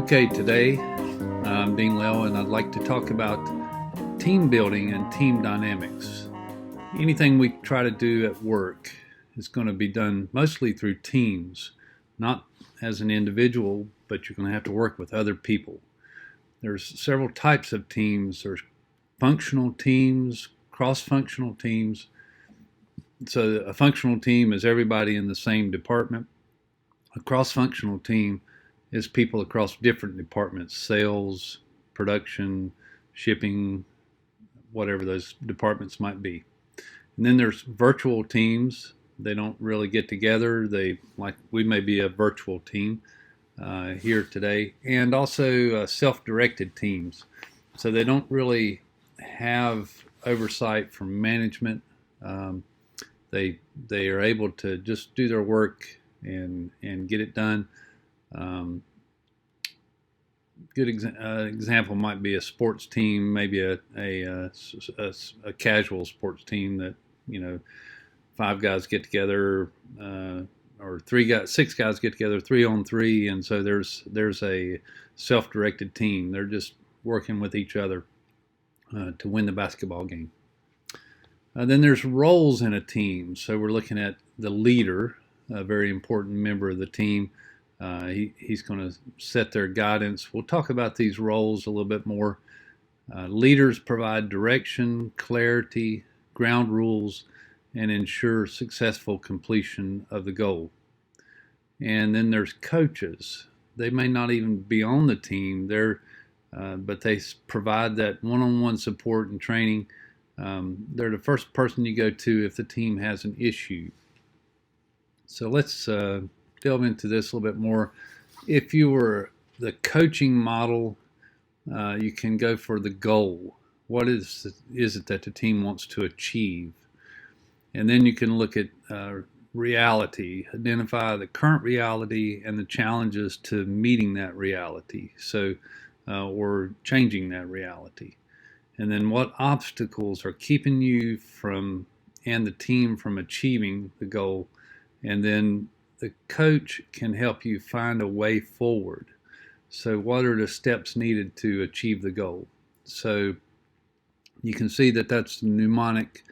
Okay, today I'm Dean Lell, and I'd like to talk about team building and team dynamics. Anything we try to do at work is going to be done mostly through teams, not as an individual, but you're going to have to work with other people. There's several types of teams. There's functional teams, cross-functional teams. So a functional team is everybody in the same department. A cross-functional team is people across different departments: sales, production, shipping, whatever those departments might be. And then there's virtual teams. They don't really get together. We may be a virtual team here today, and also self-directed teams. So they don't really have oversight from management. Um, they are able to just do their work and get it done. Um, Good example might be a sports team, maybe a casual sports team that, five guys get together, or six guys get together, 3-on-3, and so there's a self-directed team. They're just working with each other to win the basketball game. Then there's roles in a team. So we're looking at the leader, a very important member of the team. He's going to set their guidance. We'll talk about these roles a little bit more. Leaders provide direction, clarity, ground rules, and ensure successful completion of the goal. And then there's coaches. They may not even be on the team, but they provide that one-on-one support and training. They're the first person you go to if the team has an issue. So let's delve into this a little bit more. If you were the coaching model, you can go for the goal. What is it that the team wants to achieve? And then you can look at reality, identify the current reality and the challenges to meeting that reality, or changing that reality. And then what obstacles are keeping you and the team from achieving the goal. And then the coach can help you find a way forward. So what are the steps needed to achieve the goal? So you can see that that's the mnemonic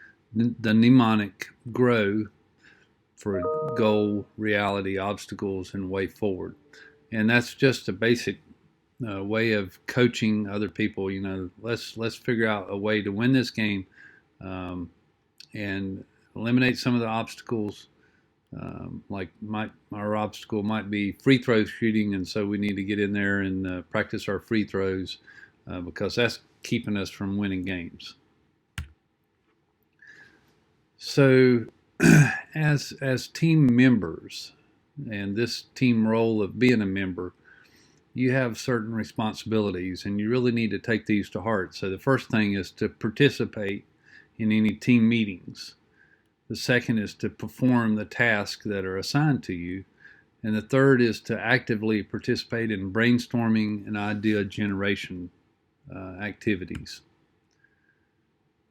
GROW for goal, reality, obstacles, and way forward. And that's just a basic way of coaching other people. Let's figure out a way to win this game, and eliminate some of the obstacles. Our obstacle might be free throw shooting, and so we need to get in there and practice our free throws because that's keeping us from winning games. So as team members, and this team role of being a member, you have certain responsibilities, and you really need to take these to heart. So the first thing is to participate in any team meetings. The second is to perform the tasks that are assigned to you. And the third is to actively participate in brainstorming and idea generation activities.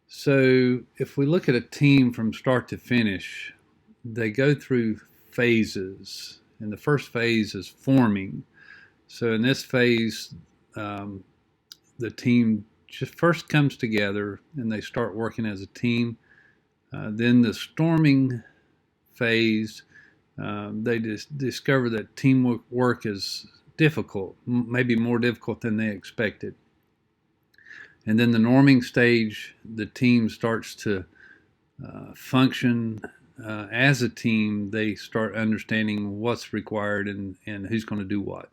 So if we look at a team from start to finish, they go through phases. And the first phase is forming. So in this phase, the team just first comes together and they start working as a team. Then the storming phase, they discover that teamwork is difficult, maybe more difficult than they expected. And then the norming stage, the team starts to function as a team. They start understanding what's required and who's going to do what.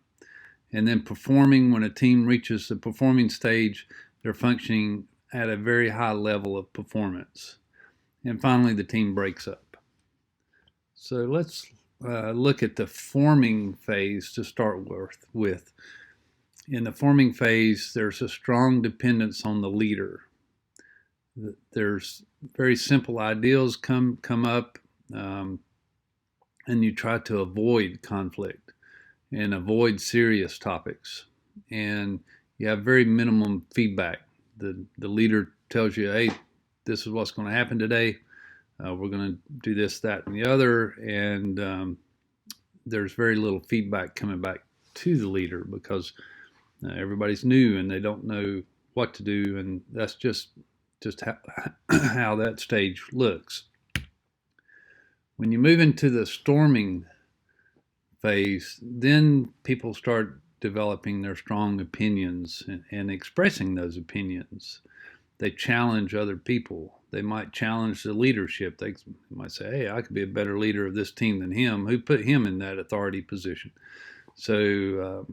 And then performing, when a team reaches the performing stage, they're functioning at a very high level of performance. And finally, the team breaks up. So let's look at the forming phase to start with. In the forming phase, there's a strong dependence on the leader. There's very simple ideals come up, and you try to avoid conflict and avoid serious topics. And you have very minimum feedback. The leader tells you, hey, this is what's going to happen today. We're going to do this, that, and the other. And there's very little feedback coming back to the leader because Everybody's new and they don't know what to do, and that's just how, how that stage looks. When you move into the storming phase, then people start developing their strong opinions and expressing those opinions. They challenge other people. They might challenge the leadership. They might say, hey, I could be a better leader of this team than him. Who put him in that authority position? So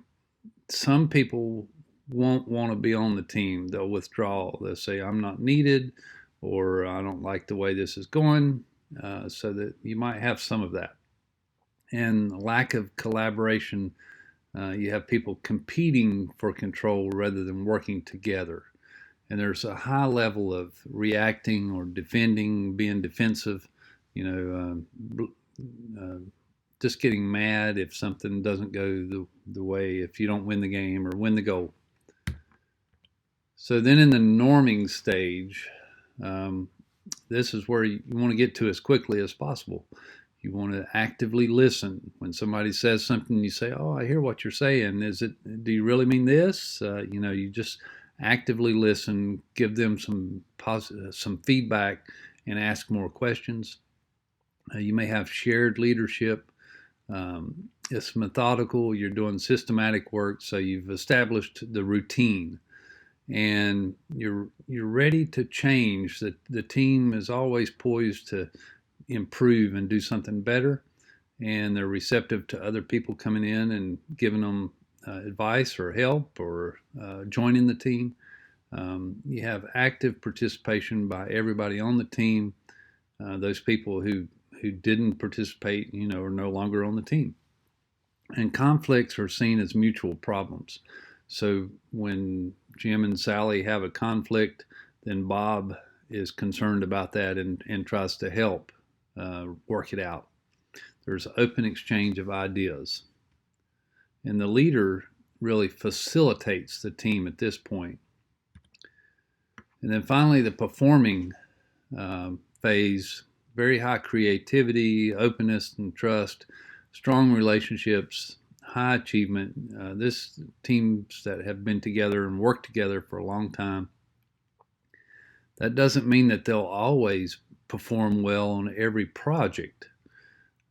some people won't want to be on the team. They'll withdraw. They'll say, I'm not needed, or I don't like the way this is going. So that you might have some of that. And lack of collaboration, you have people competing for control rather than working together. And there's a high level of reacting or defending, being defensive, you know, just getting mad if something doesn't go the way, if you don't win the game or win the goal. So then in the norming stage, this is where you want to get to as quickly as possible. You want to actively listen. When somebody says something, you say, oh, I hear what you're saying. Do you really mean this? You just actively listen, give them some feedback, and ask more questions. You may have shared leadership. It's methodical. You're doing systematic work, so you've established the routine, and you're ready to change. The team is always poised to improve and do something better, and they're receptive to other people coming in and giving them advice or help or joining the team. You have active participation by everybody on the team. Those people who didn't participate, are no longer on the team. And conflicts are seen as mutual problems. So when Jim and Sally have a conflict, then Bob is concerned about that and tries to help work it out. There's open exchange of ideas. And the leader really facilitates the team at this point. And then finally, the performing phase, very high creativity, openness and trust, strong relationships, high achievement. This teams that have been together and worked together for a long time. That doesn't mean that they'll always perform well on every project,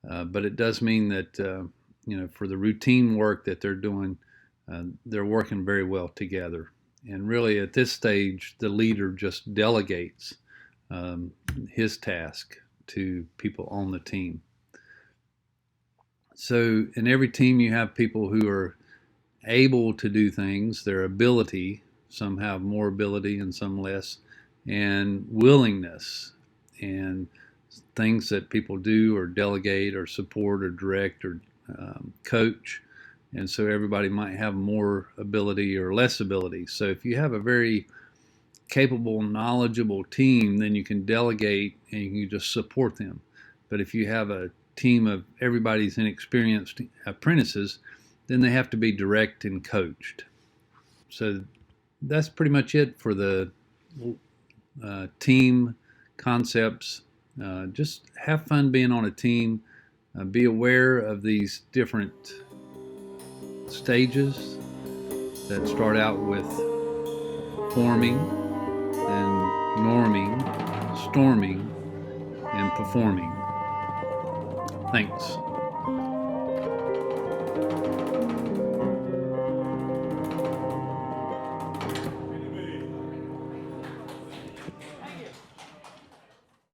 but it does mean that for the routine work that they're doing, they're working very well together. And really, at this stage, the leader just delegates his task to people on the team. So in every team, you have people who are able to do things, their ability. Some have more ability and some less, and willingness, and things that people do or delegate or support or direct or coach. And so everybody might have more ability or less ability. So if you have a very capable, knowledgeable team, then you can delegate and you can just support them. But if you have a team of everybody's inexperienced apprentices, then they have to be direct and coached. So that's pretty much it for the team concepts. Just have fun being on a team. Be aware of these different stages that start out with forming, then norming, storming, and performing. Thanks.